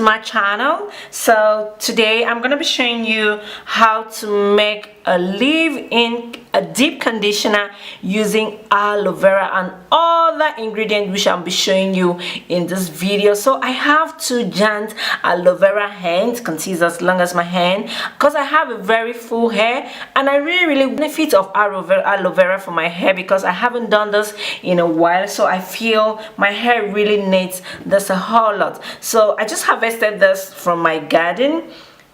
my channel. So today I'm gonna be showing you how to make a leave-in deep conditioner using aloe vera and other ingredients which I'll be showing you in this video. So I have two giant aloe vera hands, can see as long as my hand, because I have a very full hair and I really benefit of aloe vera for my hair because I haven't done this in a while. So I feel my hair really needs this a whole lot. So I just harvested this from my garden,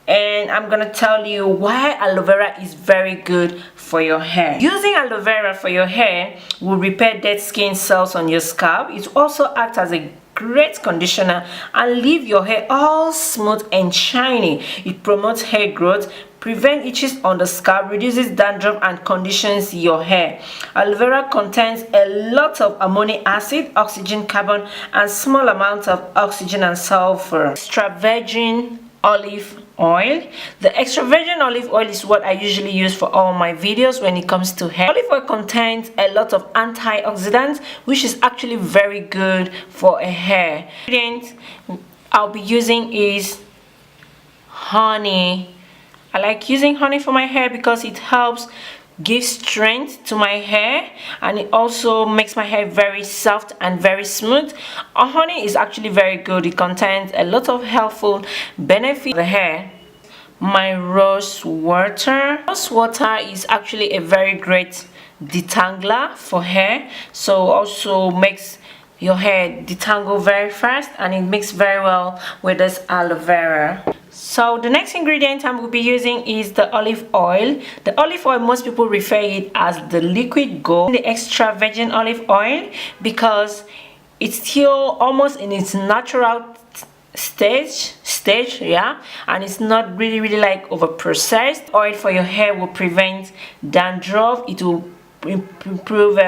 and I'm gonna tell you why aloe vera is very good for your hair. Using aloe vera for your hair will repair dead skin cells on your scalp. It also acts as a great conditioner and leave your hair all smooth and shiny. It promotes hair growth, prevents itches on the scalp, reduces dandruff, and conditions your hair. Aloe vera contains a lot of amino acid, oxygen, carbon, and small amounts of oxygen and sulfur. Extra virgin olive oil. The extra virgin olive oil is what I usually use for all my videos when it comes to hair. Olive oil contains a lot of antioxidants, which is actually very good for a hair. The ingredient I'll be using is honey. I like using honey for my hair because it helps give strength to my hair, and it also makes my hair very soft and very smooth. Honey is actually very good. It contains a lot of helpful benefits for the hair. My rose water. Rose water is actually a very great detangler for hair, so also makes your hair detangle very fast, and it mixes very well with this aloe vera. So the next ingredient I will be using is the olive oil. The olive oil, most people refer it as the liquid gold, the extra virgin olive oil, because it's still almost in its natural stage, yeah, and it's not really like over processed. Oil for your hair will prevent dandruff. It will improve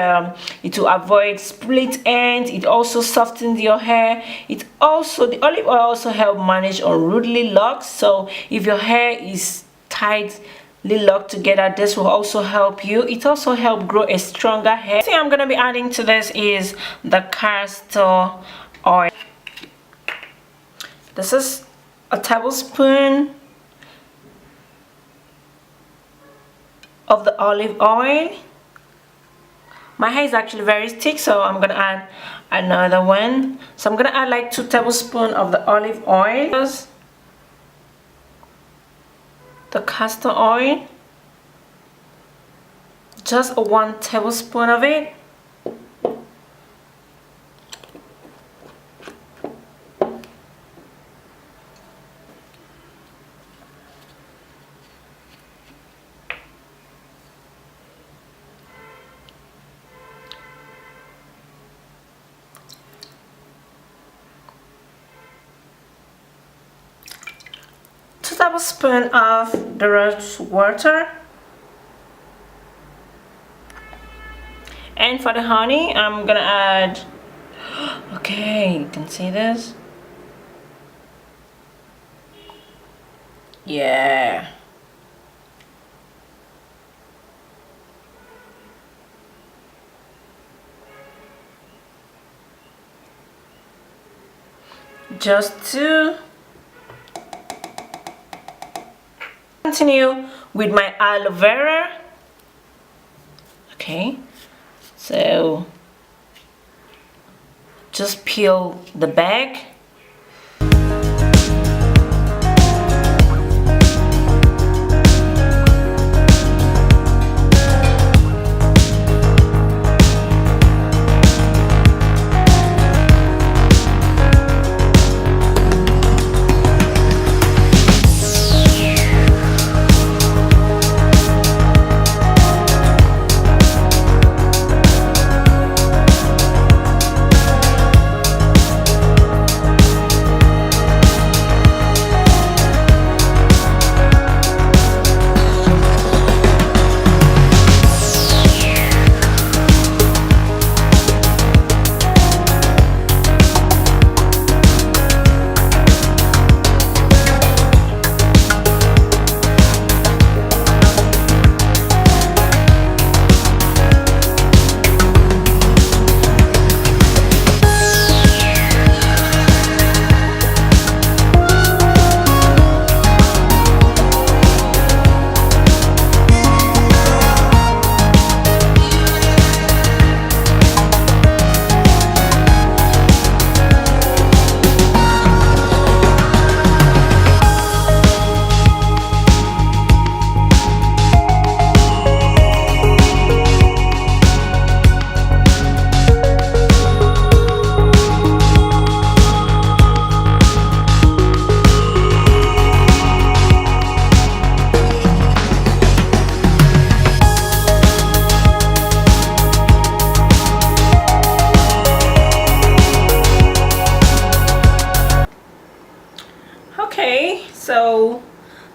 it will avoid split ends. It also softens your hair. The olive oil also help manage unruly locks. So if your hair is tightly locked together, this will also help you. It also help grow a stronger hair. The thing I'm gonna be adding to this is the castor oil. This is a tablespoon of the olive oil. My hair is actually very thick, so I'm gonna add another one. So I'm gonna add like 2 tablespoons of the olive oil, the castor oil, just 1 tablespoon of it. Tablespoon of the rose water, and for the honey I'm gonna add, okay, you can see this, yeah, just 2. Continue with my aloe vera. Okay, so just peel the bag.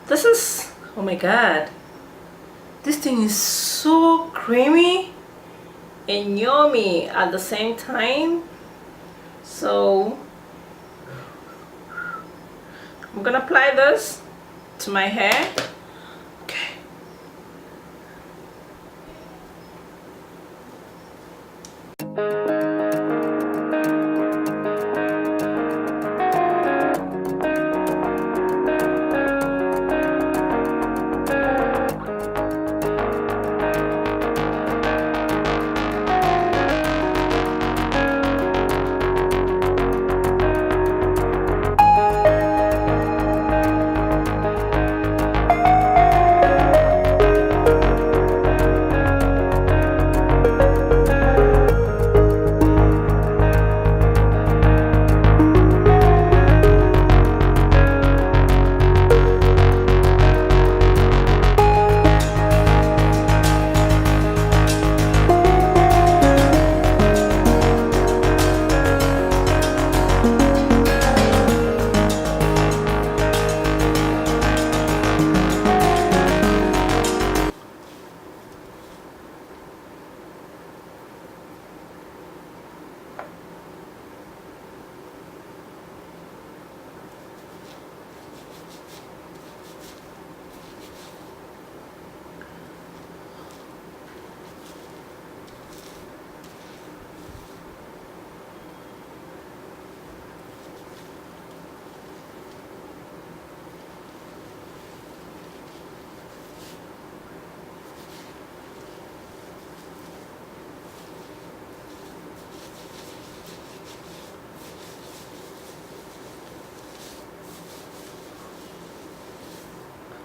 This is, oh my god, this thing is so creamy and yummy at the same time. So I'm gonna apply this to my hair. Okay.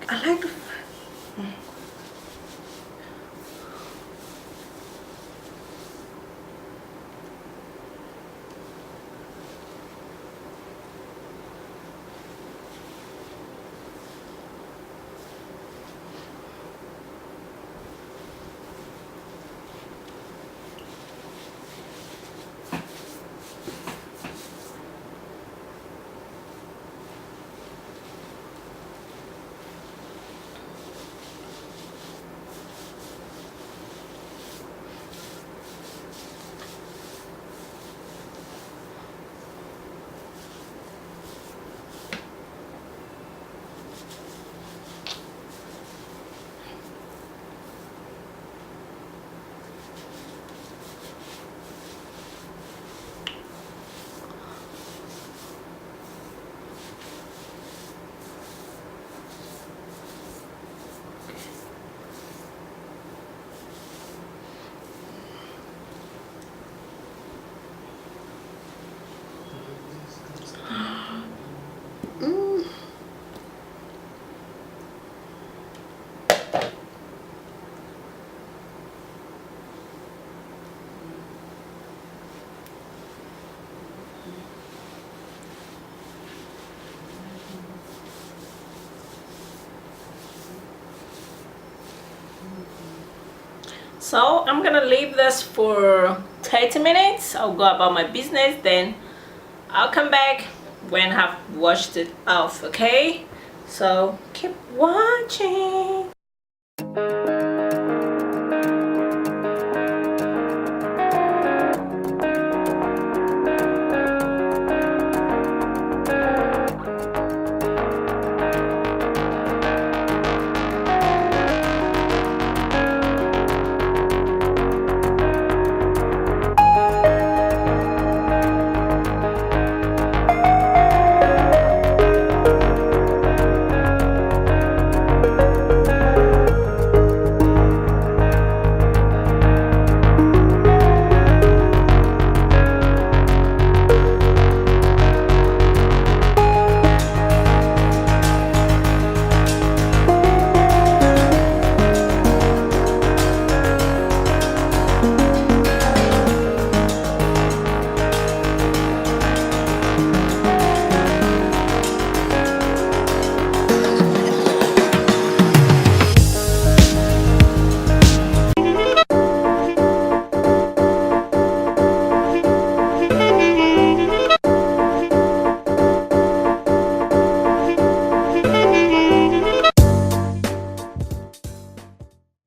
I like the So I'm gonna leave this for 30 minutes. I'll go about my business, then I'll come back when I've washed it off. Okay, so keep watching.